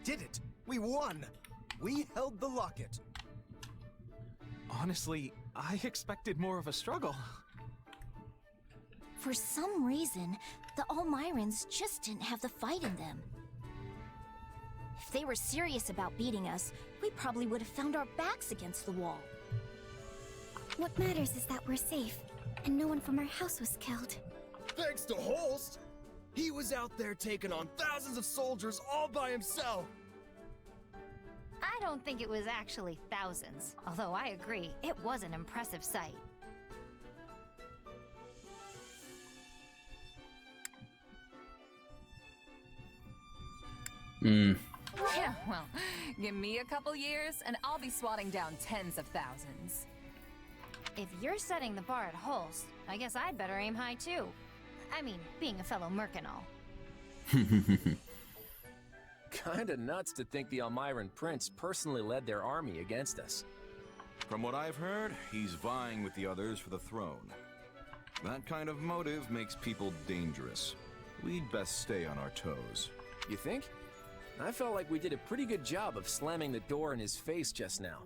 did it! We won! We held the locket. Honestly, I expected more of a struggle. For some reason, the Almirans just didn't have the fight in them. If they were serious about beating us, we probably would have found our backs against the wall. What matters is that we're safe, and no one from our house was killed. Thanks to Holst! He was out there taking on thousands of soldiers all by himself! I don't think it was actually thousands, although I agree, it was an impressive sight. Yeah, well, give me a couple years and I'll be swatting down tens of thousands. If you're setting the bar at Holst, I guess I'd better aim high too. I mean, being a fellow merc and all. Kinda nuts to think the Almiran Prince personally led their army against us. From what I've heard, he's vying with the others for the throne. That kind of motive makes people dangerous. We'd best stay on our toes. You think? I felt like we did a pretty good job of slamming the door in his face just now.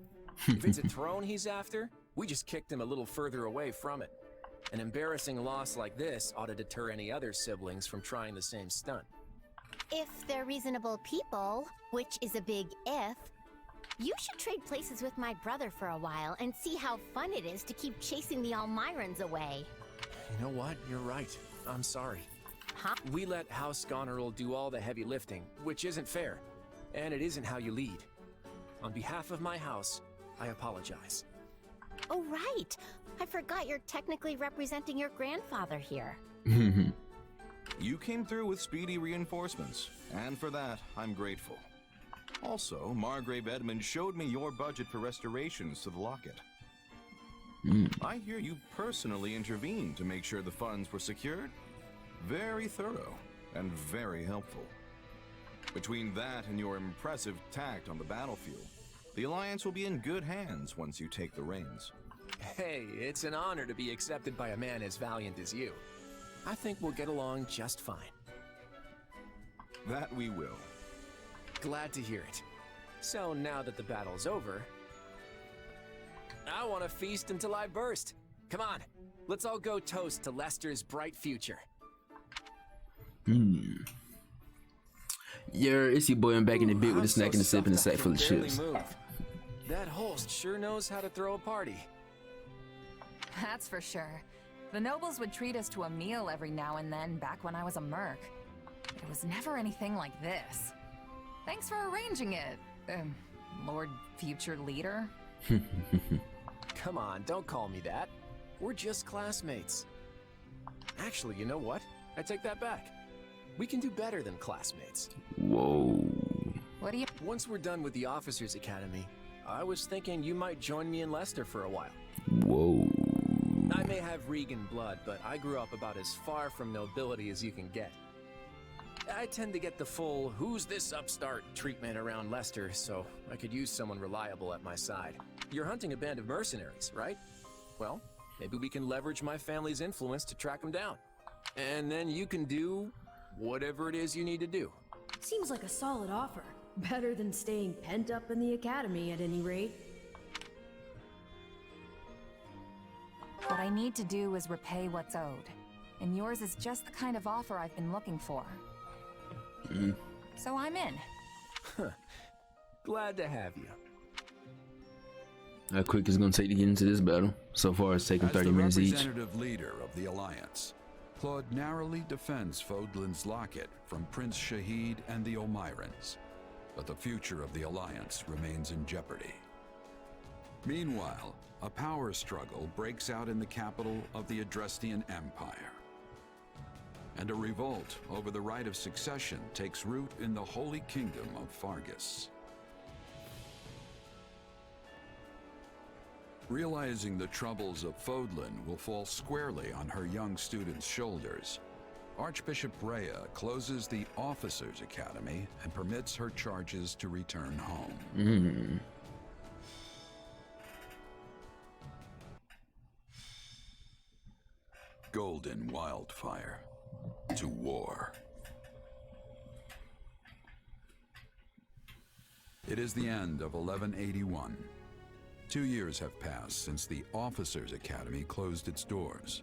If it's a throne he's after, we just kicked him a little further away from it. An embarrassing loss like this ought to deter any other siblings from trying the same stunt. If they're reasonable people, which is a big if, you should trade places with my brother for a while and see how fun it is to keep chasing the Almirans away. You know what? You're right. I'm sorry. Huh? We let House Goneril do all the heavy lifting, which isn't fair. And it isn't how you lead. On behalf of my house, I apologize. Oh, right. I forgot you're technically representing your grandfather here. You came through with speedy reinforcements, and for that, I'm grateful. Also, Margrave Edmund showed me your budget for restorations to the locket. I hear you personally intervened to make sure the funds were secured. Very thorough, and very helpful. Between that and your impressive tact on the battlefield, the Alliance will be in good hands once you take the reins. Hey, it's an honor to be accepted by a man as valiant as you. I think we'll get along just fine. That we will. Glad to hear it. So now that the battle's over, I want to feast until I burst. Come on, let's all go toast to Lester's bright future. Yeah, it's your boy. I'm back in the bit with a snack and a sip and a sack full of chips. That Holst sure knows how to throw a party. That's for sure. The nobles would treat us to a meal every now and then back when I was a merc. It was never anything like this. Thanks for arranging it, Lord Future Leader. Come on, don't call me that. We're just classmates. Actually, you know what? I take that back. We can do better than classmates. Whoa. What do you... Once we're done with the Officers Academy, I was thinking you might join me in Lester for a while. Whoa. I may have Regan blood, but I grew up about as far from nobility as you can get. I tend to get the full, who's this upstart treatment around Lester, so I could use someone reliable at my side. You're hunting a band of mercenaries, right? Well, maybe we can leverage my family's influence to track them down. And then you can do whatever it is you need to do. Seems like a solid offer. Better than staying pent up in the academy at any rate. What I need to do is repay what's owed. And yours is just the kind of offer I've been looking for. So I'm in. Glad to have you. How quick is it gonna take to get into this battle? So far, it's taken 30 minutes each. As the representative leader of the Alliance, Claude narrowly defends Fodlan's locket from Prince Shahid and the Almirans, but the future of the Alliance remains in jeopardy. Meanwhile, a power struggle breaks out in the capital of the Adrestian Empire, and a revolt over the right of succession takes root in the Holy Kingdom of Fargus. Realizing the troubles of Fodlan will fall squarely on her young students' shoulders, Archbishop Rhea closes the Officers' Academy and permits her charges to return home. Golden Wildfire. To war. It is the end of 1181. 2 years have passed since the Officers' Academy closed its doors.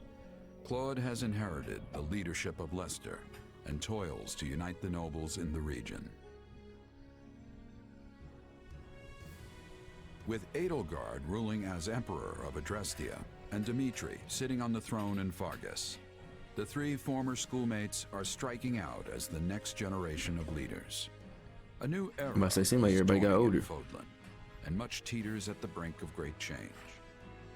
Claude has inherited the leadership of Leicester and toils to unite the nobles in the region. With Edelgard ruling as Emperor of Adrestia and Dimitri sitting on the throne in Fargus, the three former schoolmates are striking out as the next generation of leaders. A new era Must seem like everybody got older. Fodlan, and much teeters at the brink of great change.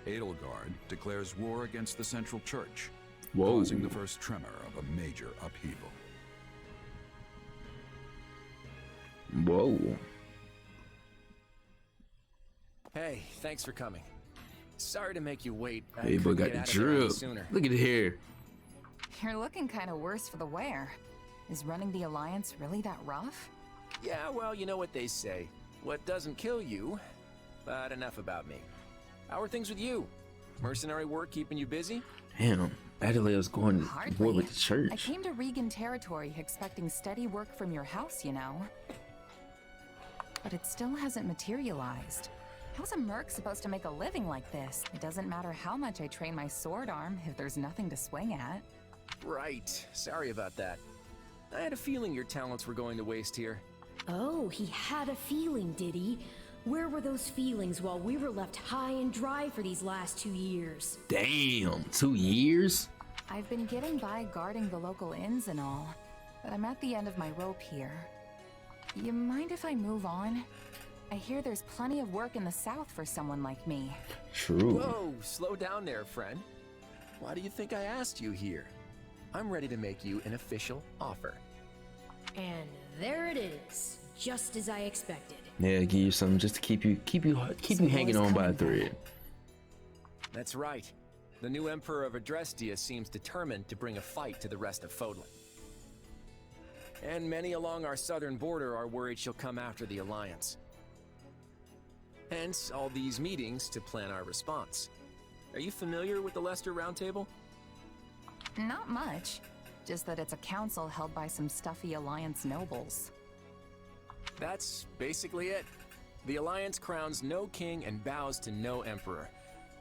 Edelgard declares war against the Central Church, causing the first tremor of a major upheaval. Whoa. Hey, thanks for coming. Sorry to make you wait. Hey, boy, got the drip. Look at the hair. You're looking kind of worse for the wear. Is running the Alliance really that rough? Yeah, well, you know what they say. What doesn't kill you, but enough about me. How are things with you? Mercenary work keeping you busy? Damn, Adelaide's going to war with the church. I came to Regan territory expecting steady work from your house, you know. But it still hasn't materialized. How's a merc supposed to make a living like this? It doesn't matter how much I train my sword arm if there's nothing to swing at. Right. Sorry about that. I had a feeling your talents were going to waste here. Oh, he had a feeling, did he? Where were those feelings while we were left high and dry for these last 2 years? Damn, 2 years? I've been getting by guarding the local inns and all, but I'm at the end of my rope here. You mind if I move on? I hear there's plenty of work in the south for someone like me. True. Whoa, slow down there, friend. Why do you think I asked you here? I'm ready to make you an official offer. And there it is, just as I expected. Yeah, give you something just to keep you hanging on by a thread. That's right. The new Emperor of Adrestia seems determined to bring a fight to the rest of Fodlan. And many along our southern border are worried she'll come after the Alliance. Hence, all these meetings to plan our response. Are you familiar with the Leicester Roundtable? Not much. Just that it's a council held by some stuffy Alliance nobles. That's basically it. The Alliance crowns no king and bows to no emperor.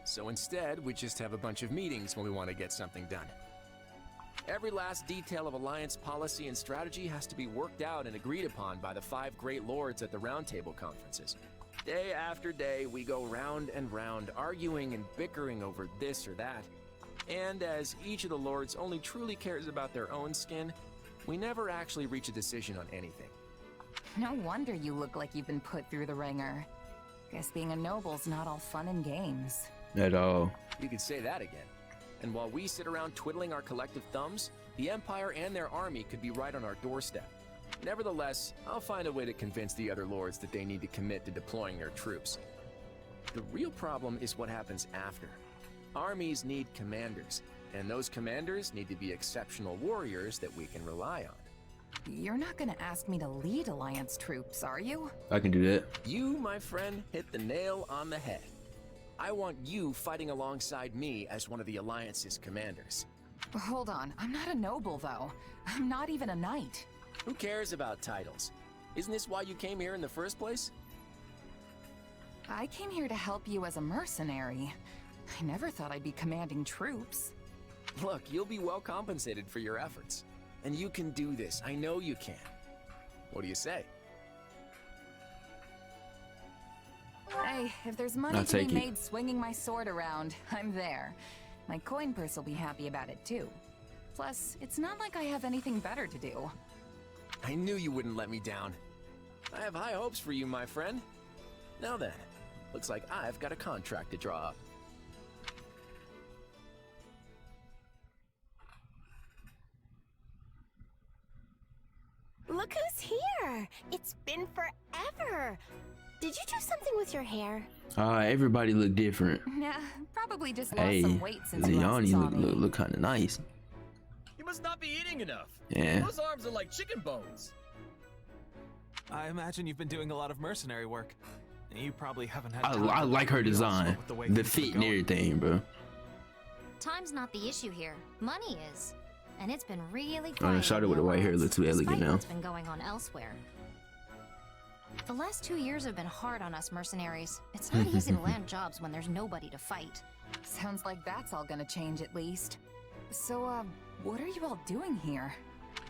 So instead, we just have a bunch of meetings when we want to get something done. Every last detail of Alliance policy and strategy has to be worked out and agreed upon by the 5 great lords at the Roundtable conferences. Day after day, we go round and round, arguing and bickering over this or that. And as each of the lords only truly cares about their own skin, we never actually reach a decision on anything. No wonder you look like you've been put through the ringer. Guess being a noble's not all fun and games. At all. You could say that again. And while we sit around twiddling our collective thumbs, the Empire and their army could be right on our doorstep. Nevertheless, I'll find a way to convince the other lords that they need to commit to deploying their troops. The real problem is what happens after. Armies need commanders, and those commanders need to be exceptional warriors that we can rely on. You're not gonna ask me to lead Alliance troops, are you? I can do that. You, my friend, hit the nail on the head. I want you fighting alongside me as one of the Alliance's commanders. Hold on, I'm not a noble, though. I'm not even a knight. Who cares about titles? Isn't this why you came here in the first place? I came here to help you as a mercenary. I never thought I'd be commanding troops. Look, you'll be well compensated for your efforts. And you can do this. I know you can. What do you say? Hey, if there's money to be made swinging my sword around, I'm there. My coin purse will be happy about it, too. Plus, it's not like I have anything better to do. I knew you wouldn't let me down. I have high hopes for you, my friend. Now then, looks like I've got a contract to draw up. Look who's here! It's been forever! Did you do something with your hair? Everybody look different. Nah, probably just lost some weight since you last Ziani saw me. look kind of nice. You must not be eating enough. Yeah. Those arms are like chicken bones. I imagine you've been doing a lot of mercenary work. You probably haven't had I like her design, the fit and everything, bro. Time's not the issue here. Money is. And it's been really I shot her with the white hair, look too elegant now. What's been going on elsewhere. The last 2 years have been hard on us mercenaries. It's not easy to land jobs when there's nobody to fight. Sounds like that's all gonna change at least. So, what are you all doing here?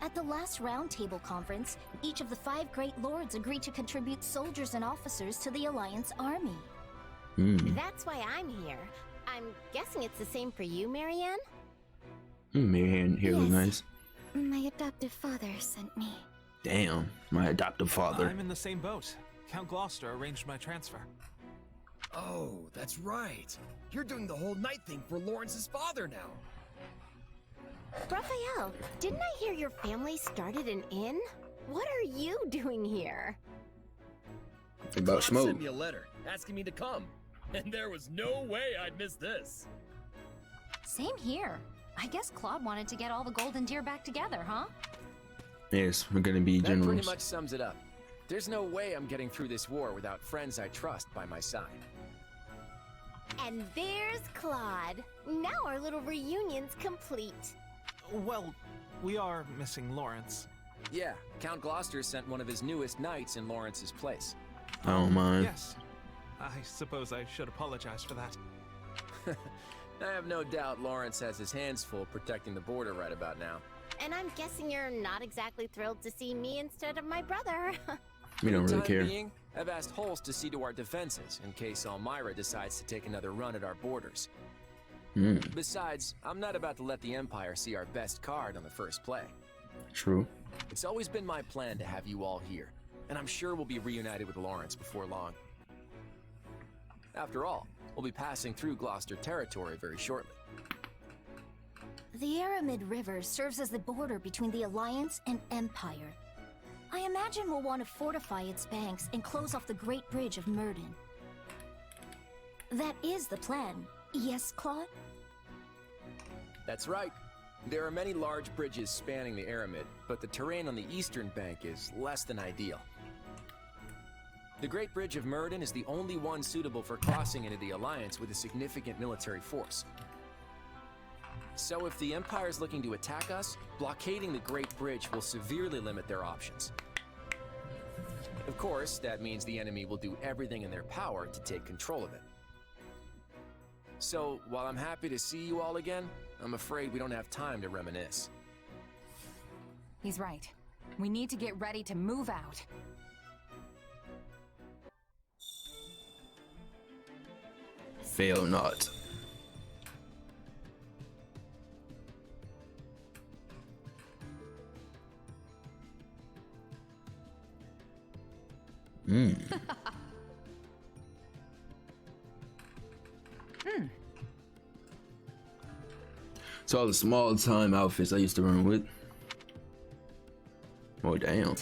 At the last roundtable conference, each of the 5 great lords agreed to contribute soldiers and officers to the Alliance army. That's why I'm here. I'm guessing it's the same for you, Marianne? Marianne here was nice. My adoptive father sent me. Damn, my adoptive father. I'm in the same boat. Count Gloucester arranged my transfer. Oh, that's right. You're doing the whole night thing for Lawrence's father now. Raphael, didn't I hear your family started an inn? What are you doing here? About Claude smoke. sent me a letter asking me to come, and there was no way I'd miss this. Same here. I guess Claude wanted to get all the golden deer back together, huh? Yes, we're gonna be That pretty generals. much sums it up. There's no way I'm getting through this war without friends I trust by my side. And there's Claude. Now our little reunion's complete. Well, we are missing Lawrence. Yeah, Count Gloucester sent one of his newest knights in Lawrence's place. I don't mind. Yes. I suppose I should apologize for that. I have no doubt Lawrence has his hands full protecting the border right about now. And I'm guessing you're not exactly thrilled to see me instead of my brother. We don't For the really time care. being, I've asked Holst to see to our defenses in case Elmira decides to take another run at our borders. Besides, I'm not about to let the Empire see our best card on the first play. True. It's always been my plan to have you all here, and I'm sure we'll be reunited with Lawrence before long. After all, we'll be passing through Gloucester territory very shortly. The Aramid River serves as the border between the Alliance and Empire. I imagine we'll want to fortify its banks and close off the Great Bridge of Murden. That is the plan. Yes, Claude? That's right. There are many large bridges spanning the Aramid, but the terrain on the eastern bank is less than ideal. The Great Bridge of Murden is the only one suitable for crossing into the Alliance with a significant military force. So if the Empire is looking to attack us, blockading the Great Bridge will severely limit their options. Of course, that means the enemy will do everything in their power to take control of it. So, while I'm happy to see you all again, I'm afraid we don't have time to reminisce. He's right. We need to get ready to move out. Fail not. So all the small time outfits I used to run with. Oh damn.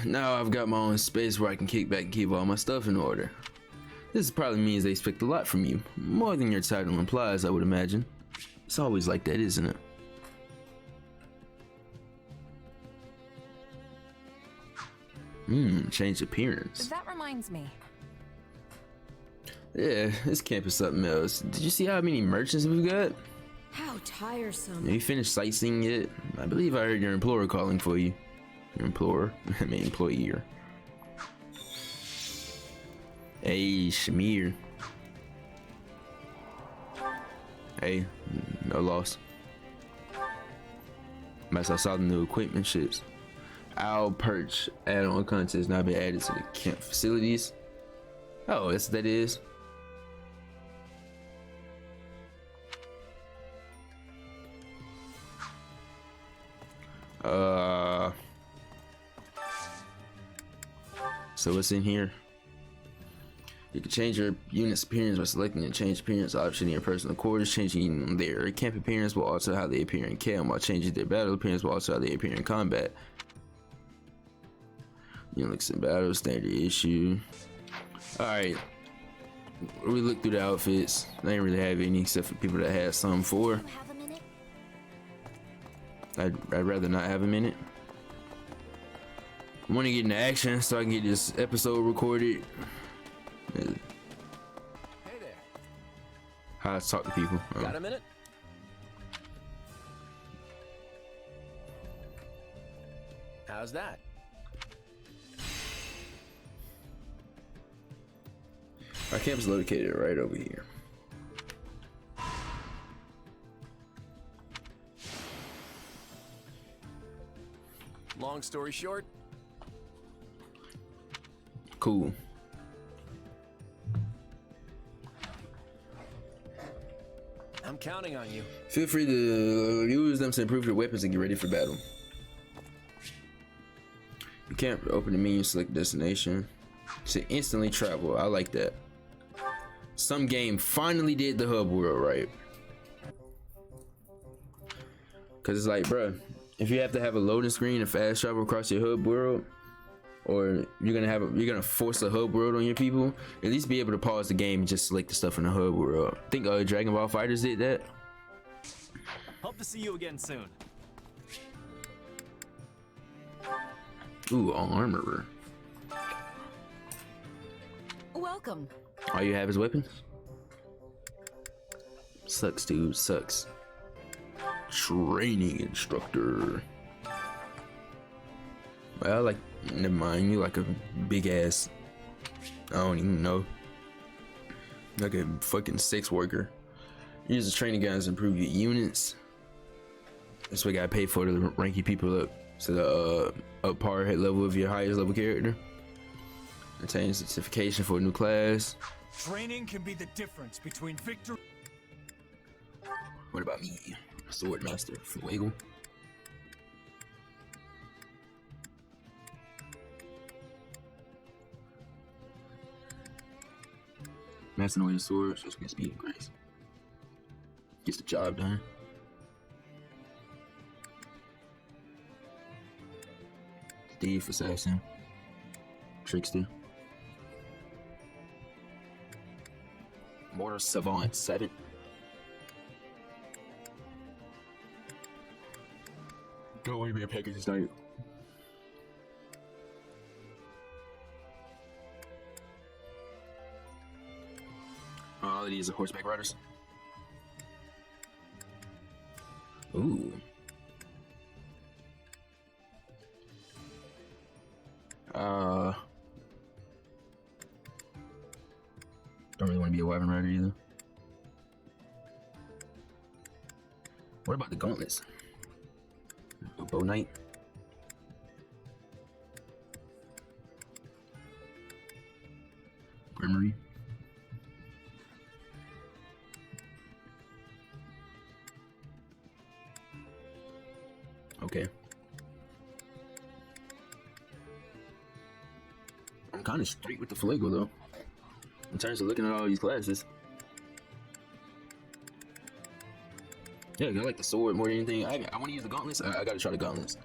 Now I've got my own space where I can kick back and keep all my stuff in order. This probably means they expect a lot from you. More than your title implies, I would imagine. It's always like that, isn't it? Change appearance. That reminds me. Yeah, this camp is something else. Did you see how many merchants we've got? How tiresome. Have you finished sightseeing yet? I believe I heard your employer calling for you. Your employer? I mean employer. Hey, Shamir. Hey, no loss. Unless I saw the new equipment ships. Owl Perch add-on contest now been added to the camp facilities. Oh, that's what that is. So what's in here? You can change your unit's appearance by selecting the change appearance option in your personal quarters. Changing their camp appearance will alter how they appear in camp, while changing their battle appearance will alter how they appear in combat. Units in battle, standard issue. Alright. We look through the outfits. I didn't really have any except for people that had some for. I'd rather not have a minute. I want to get into action so I can get this episode recorded. Hey there. How to talk to people. Got a minute? How's that? Our camp is located right over here. Long story short, cool. I'm counting on you. Feel free to use them to improve your weapons and get ready for battle. You can't open the menu, select destination to instantly travel. I like that. Some game finally did the hub world right. Cause it's like, bruh, if you have to have a loading screen and fast travel across your hub world, or you're gonna force a hub world on your people, at least be able to pause the game and just select the stuff in the hub world. I think Dragon Ball Fighters did that. Hope to see you again soon. Ooh, armorer. Welcome. All you have is weapons? Sucks, dude, sucks. Training instructor. Well, like, never mind, you like a big ass, I don't even know, like a fucking sex worker. Use the training guns to improve your units. That's what you gotta pay for to rank your people up to the up par hit level of your highest level character. Attain certification for a new class. Training can be the difference between victory. What about me? Swordmaster Fuego. Master no sword, so it's gonna speed and grace. Gets the job done. Thief, assassin, trickster, mortar savant 7. Don't want to be a package tonight. All of these are horseback riders. Ooh. Don't really want to be a wyvern rider either. What about the gauntlets? A bow knight. Grimory. Okay. I'm kind of straight with the Fuego though, in terms of looking at all these classes. Yeah, I like the sword more than anything. I want to use the gauntlets. I gotta try the gauntlets.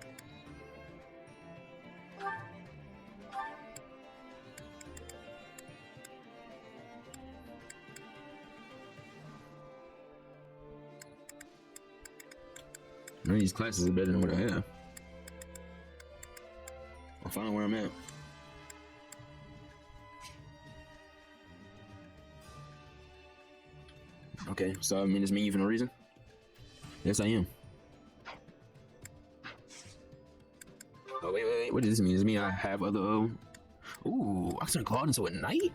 None of these classes are better than what I have. I'm finding where I'm at. Okay, so I'm in this menu for no reason? Yes, I am. Oh, wait. What does this mean? Does this mean I have other... Ooh, I can turn Claude into a knight?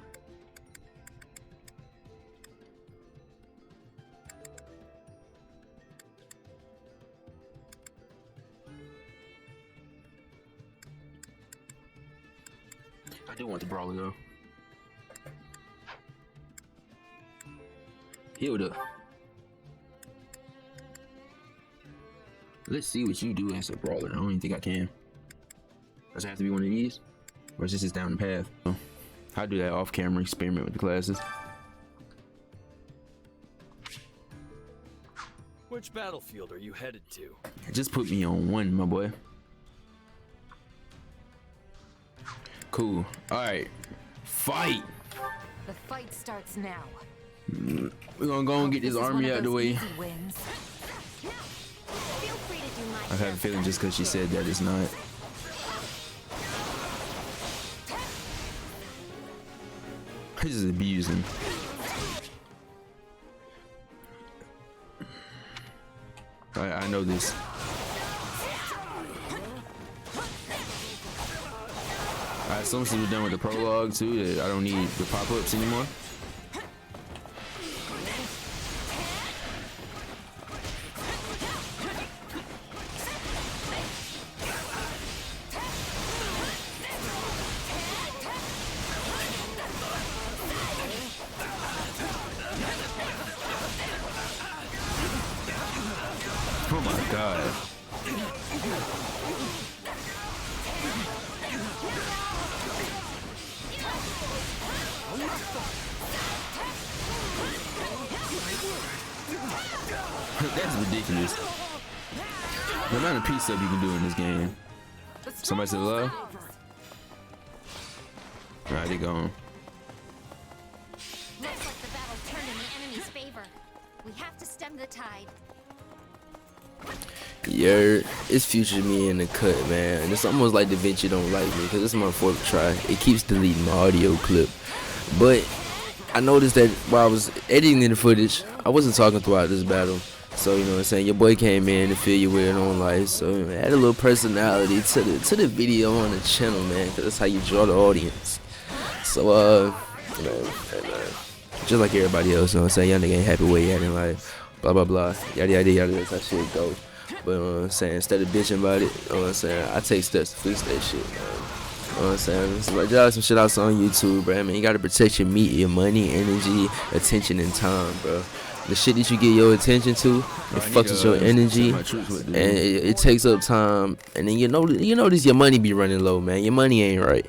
I do want the brawler, though. Hilda. Let's see what you do as a brawler. I don't even think I can. Does it have to be one of these? Or is this just down the path? I'll do that off camera, experiment with the classes. Which battlefield are you headed to? Just put me on one, my boy. Cool. Alright. Fight! The fight starts now. We're gonna go and get this army out of the way. I have a feeling just because she said that it's not. This is abusing. I know this. Alright, so since we're done with the prologue too, that I don't need the pop-ups anymore. god. That's ridiculous. The amount of peace up you can do in this game. Somebody said hello? Alright, they gone. Looks like the battle turned in the enemy's favor. We have to stem the tide. Yeah, it's future me in the cut, man. And it's almost like DaVinci don't like me because it's my fourth try. It keeps deleting my audio clip. But I noticed that while I was editing the footage, I wasn't talking throughout this battle. So, you know what I'm saying, your boy came in to fill you with his own life. So, you know, add a little personality to the video on the channel, man, because that's how you draw the audience. So, man, just like everybody else, you know what I'm saying, young nigga ain't happy where he at in life, blah, blah, blah, yada, yada, yada, that's how shit go. But, you know what I'm saying, instead of bitching about it, you know what I'm saying, I take steps to fix that shit, man. You know what I'm saying? So like, y'all some shit out on YouTube, bro. I mean, you gotta protect your meat, your money, energy, attention, and time, bro. The shit that you get your attention to, it fucks with your energy, and it takes up time. And then you notice your money be running low, man. Your money ain't right.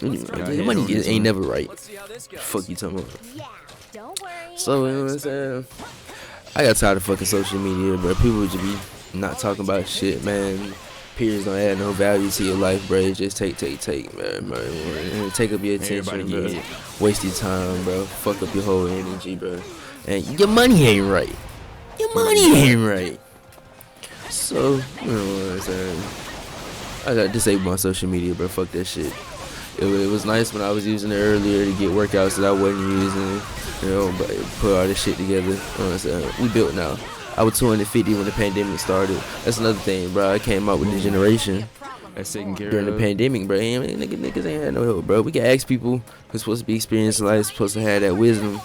Your money ain't never right. Fuck you talking about? Yeah, don't worry. So, you know what I'm saying? I got tired of fucking social media, bro. People would just be not talking about shit, man. Peers don't add no value to your life, bro. It just take, man. Take up your attention, bro. Waste your time, bro. Fuck up your whole energy, bro. And your money ain't right. Your money ain't right. So, you know what I'm saying? I got disabled my social media, bro. Fuck that shit. It was nice when I was using it earlier to get workouts that I wasn't using, you know, but put all this shit together. You know what I'm saying? We built now. I was 250 when the pandemic started. That's another thing, bro. I came out with the generation that's taken care during the pandemic, bro. I mean, niggas ain't had no help, bro. We can ask people who's supposed to be experienced in life, supposed to have that wisdom.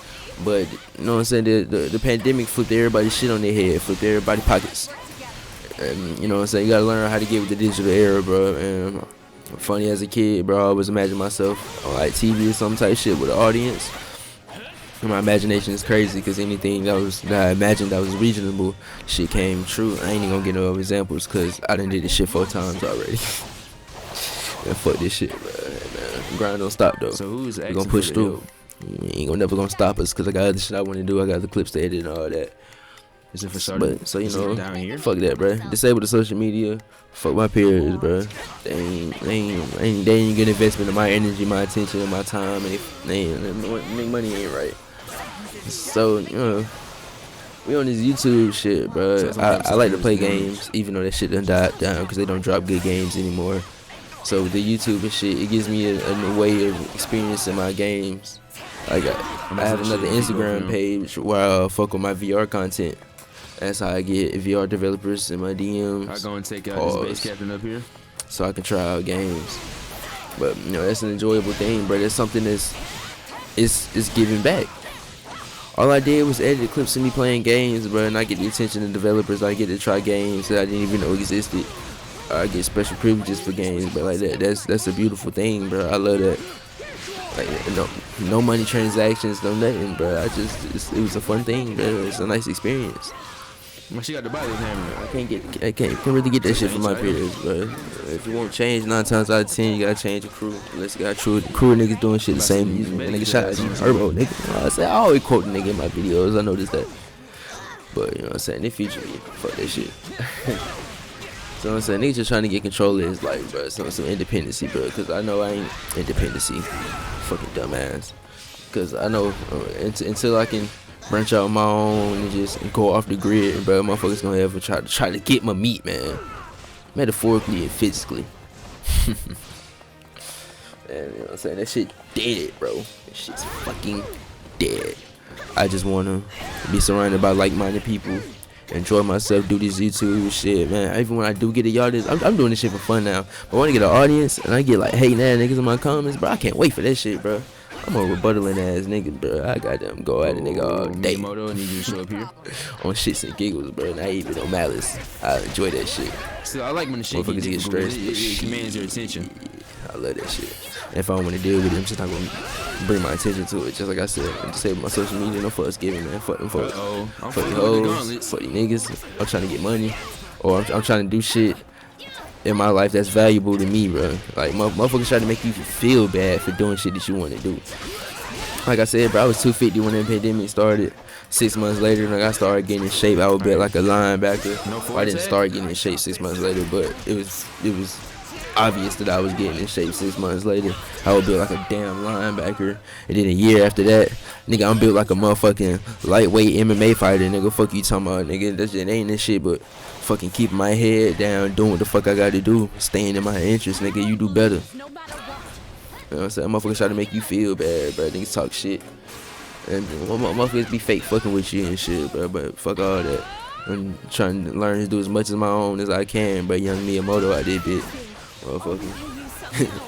But, you know what I'm saying, the pandemic flipped everybody's shit on their head, flipped everybody's pockets. And, you know what I'm saying, you gotta learn how to get with the digital era, bro. And funny as a kid, bro, I always imagine myself on like TV or some type shit with an audience. And my imagination is crazy because anything that I imagined that was reasonable, shit came true. I ain't even gonna get no examples because I done did this shit 4 times already. And fuck this shit, bro. And, grind don't stop though. So who's we gonna push through. You ain't never gonna stop us because I got other shit I want to do. I got the clips to edit and all that. Is it for starting? But so you know, down here? fuck that, bro. Disable the social media. Fuck my peers, bro. They ain't good investment of my energy, my attention, and my time. And make money ain't right. So you know, we on this YouTube shit, bro. I like to play games, even though that shit done died down because they don't drop good games anymore. So with the YouTube and shit, it gives me a way of experiencing my games. Like I have another Instagram page where I fuck with my VR content. That's how I get VR developers in my DMs. I go and take out this base captain up here, so I can try out games. But you know, that's an enjoyable thing, bro. That's something that's it's giving back. All I did was edit clips of me playing games, bro, and I get the attention of developers. I get to try games that I didn't even know existed. I get special privileges for games, but like that's a beautiful thing, bro. I love that. Like no money transactions, no nothing, bro. It was a fun thing, bro. It's a nice experience. She got the body hammer. I can't really get that shit from my peers, bro. If you want change 9 times out of 10, you gotta change your crew. Unless you got crew of niggas doing shit the same as you. Nigga shot at you, turbo, nigga. I always quote the nigga in my videos. I noticed that. But you know what I'm saying? In the future, fuck that shit. So I'm saying, niggas just trying to get control of his life, bro. Some independency, bro. Cause I know I ain't independency, fucking dumbass. Cause I know until I can branch out on my own and just go off the grid, bro, motherfuckers gonna ever try to get my meat, man. Metaphorically and physically. And you know what I'm saying? That shit dead, bro. That shit's fucking dead. I just wanna be surrounded by like-minded people. Enjoy myself, do this YouTube shit, man. Even when I do get a yardage, I'm doing this shit for fun now. But when I get an audience and I get like hating ass niggas in my comments, bro, I can't wait for that shit, bro. I'm a rebuttaling ass nigga, bro. I got them go at a nigga all day. Moto, need you to show up here on shits and giggles, bro. Not even no malice. I enjoy that shit. So I like when the shit get stressed. It commands your attention. I love that shit. And if I don't want to deal with it, I'm just not gonna bring my attention to it. Just like I said, I just say with my social media, no fucks given, man. Fuck them folks. Fuck these hoes. Fuck these niggas. I'm trying to get money, or I'm trying to do shit in my life that's valuable to me, bro. Like motherfuckers try to make you feel bad for doing shit that you want to do. Like I said, bro, I was 250 when the pandemic started. 6 months later, like I started getting in shape. I would bet like a linebacker. I didn't start getting in shape 6 months later, but it was obvious that I was getting in shape 6 months later. I would build like a damn linebacker, and then a year after that, nigga, I'm built like a motherfucking lightweight MMA fighter, nigga. Fuck you talking about, nigga? That shit ain't this shit, but fucking keeping my head down, doing what the fuck I gotta do, staying in my interest, nigga. You do better. You know what I'm saying? Motherfuckers try to make you feel bad, bro. Niggas talk shit. And motherfuckers be fake fucking with you and shit, bro. But fuck all that. I'm trying to learn to do as much as my own as I can, but young Miyamoto, I did it. Motherfucker.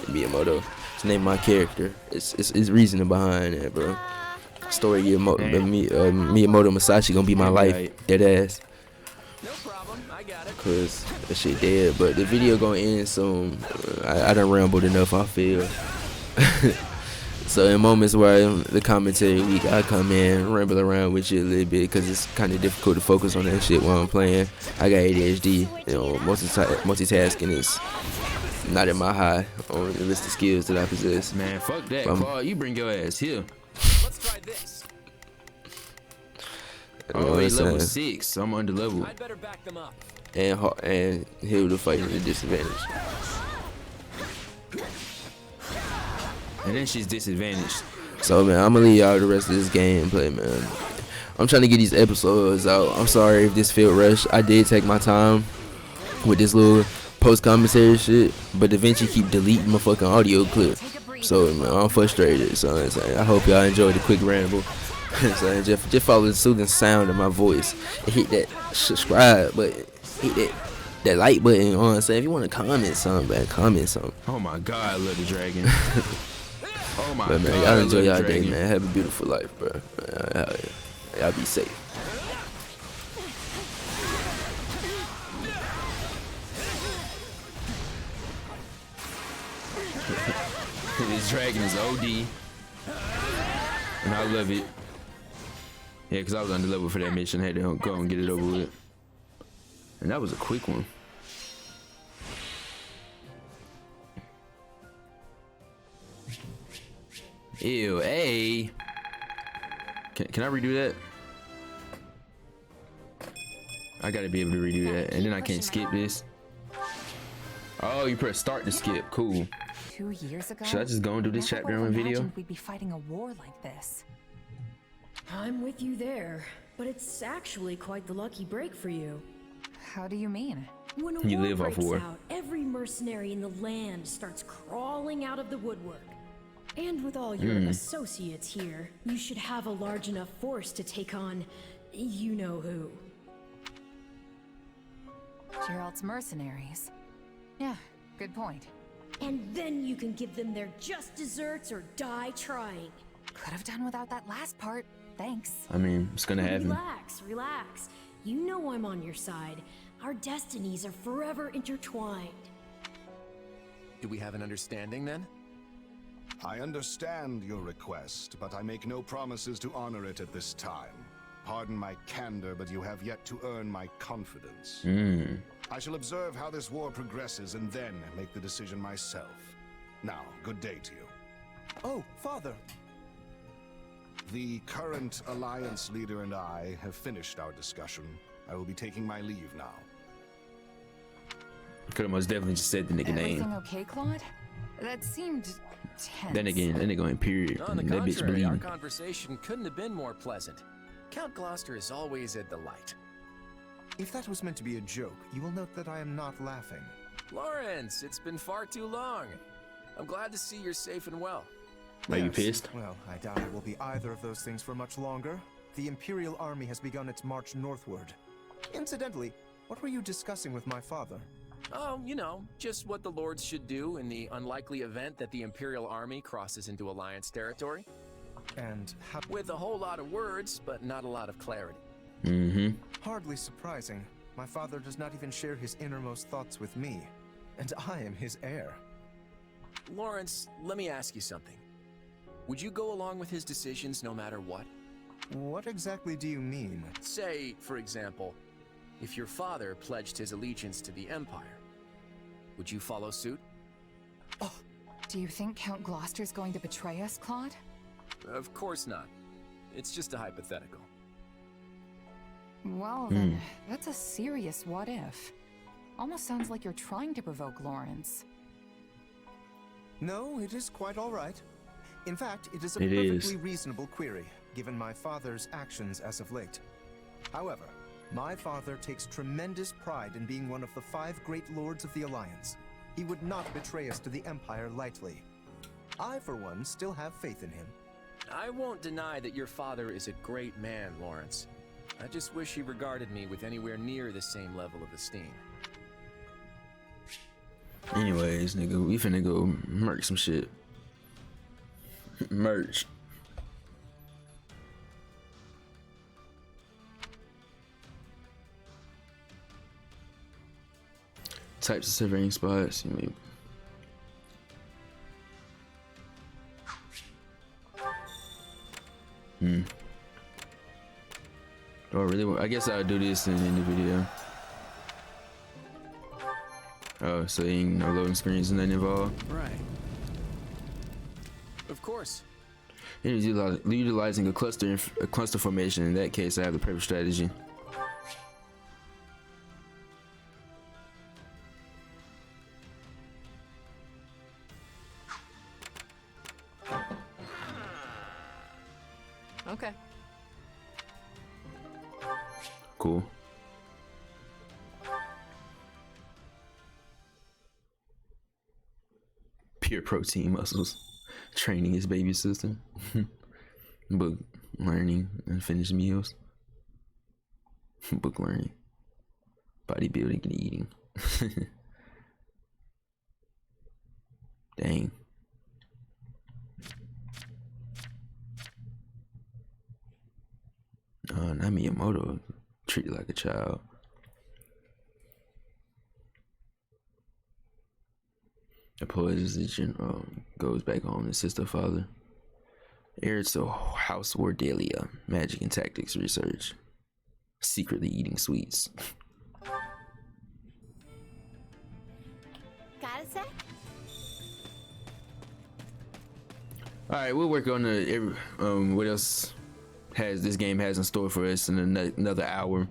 Miyamoto. It's the name of my character. It's reasoning behind that, bro. Story of Miyamoto Masashi gonna be my life. Dead ass. No problem, I got it. Cause that shit dead. But the video gonna end soon. I done rambled enough, I feel. So in moments where the commentary week, I come in, ramble around with you a little bit, because it's kind of difficult to focus on that shit while I'm playing. I got ADHD, you know, multitasking is not in my high on the list of skills that I possess. Man, fuck that, Claude. You bring your ass here. Let's try this. Oh, he's level 6, so I'm under level. I'd better back them up. And he'll the fight at a disadvantage. And then she's disadvantaged. So man, I'm gonna leave y'all the rest of this gameplay, man. I'm trying to get these episodes out. I'm sorry if this felt rushed. I did take my time with this little post commentary shit, but DaVinci keep deleting my fucking audio clip. So man, I'm frustrated. So I hope y'all enjoyed the quick ramble. So just follow the soothing sound of my voice and hit that subscribe button, hit that like button. You know what I'm saying? If you want to comment something, man, comment something. Oh my God, I love the dragon. Oh my but man, God, y'all enjoy y'all day, man. Have a beautiful life, bro. Y'all be safe. This dragon is OD, and I love it. Yeah, because I was under level for that mission. I had to go and get it over with. And that was a quick one. Ew, hey. Can I redo that? I gotta be able to redo that. And then I can't skip this. Oh, you press start to skip. Cool. 2 years ago, should I just go and do this chapter on video? We'd be fighting a war like this. I'm with you there, but it's actually quite the lucky break for you. How do you mean? When a You war live off breaks war. out, every mercenary in the land starts crawling out of the woodwork. And with all your associates here, you should have a large enough force to take on you know who. Gerald's mercenaries. Yeah, good point. And then you can give them their just desserts or die trying. Could have done without that last part. Thanks. I mean, it's gonna happen. Relax. You know I'm on your side. Our destinies are forever intertwined. Do we have an understanding then? I understand your request, but I make no promises to honor it at this time. Pardon my candor, but you have yet to earn my confidence. I shall observe how this war progresses and then make the decision myself. Now, good day to you. Oh, Father. The current Alliance leader and I have finished our discussion. I will be taking my leave now. Could have most definitely just said the nigga name. Everything okay, Claude? That seemed tense. Then again, that nigga going period. On the And that bitch contrary, our bleeding. conversation couldn't have been more pleasant. Count Gloucester is always a delight. If that was meant to be a joke, you will note that I am not laughing. Lawrence, it's been far too long. I'm glad to see you're safe and well. Are you pissed? Well, I doubt it will be either of those things for much longer. The Imperial Army has begun its march northward. Incidentally, what were you discussing with my father? Oh, you know, just what the Lords should do in the unlikely event that the Imperial Army crosses into Alliance territory. And how... With a whole lot of words, but not a lot of clarity. Hardly surprising. My father does not even share his innermost thoughts with me. And I am his heir. Lawrence, let me ask you something. Would you go along with his decisions no matter what? What exactly do you mean? Say, for example, if your father pledged his allegiance to the Empire, would you follow suit? Oh, do you think Count Gloucester's going to betray us, Claude? Of course not. It's just a hypothetical. Well then, that's a serious what if. Almost sounds like you're trying to provoke Lawrence. No, it is quite all right. In fact, it is a It perfectly is. reasonable query, given my father's actions as of late. However, my father takes tremendous pride in being one of the 5 great lords of the Alliance. He would not betray us to the Empire lightly. I, for one, still have faith in him. I won't deny that your father is a great man, Lawrence. I just wish he regarded me with anywhere near the same level of esteem. Anyways, nigga, we finna go merch some shit. Merch. Types of surveying spots. You mean? Do I really want? I guess I'll do this in the video. Oh, so ain't no loading screens and nothing involved. Right. Of course. Utilizing a cluster formation. In that case, I have the perfect strategy. Okay. Cool. Pure protein muscles. Training his baby sister. Book learning and finished meals. Book learning. Bodybuilding and eating. Dang. Not Miyamoto. Treated like a child. Apologizes the general, goes back home to assist her father. Heir to House Wardelia, magic and tactics research. Secretly eating sweets. Got a sec? Alright, we'll work on the what else has this game has in store for us in another hour.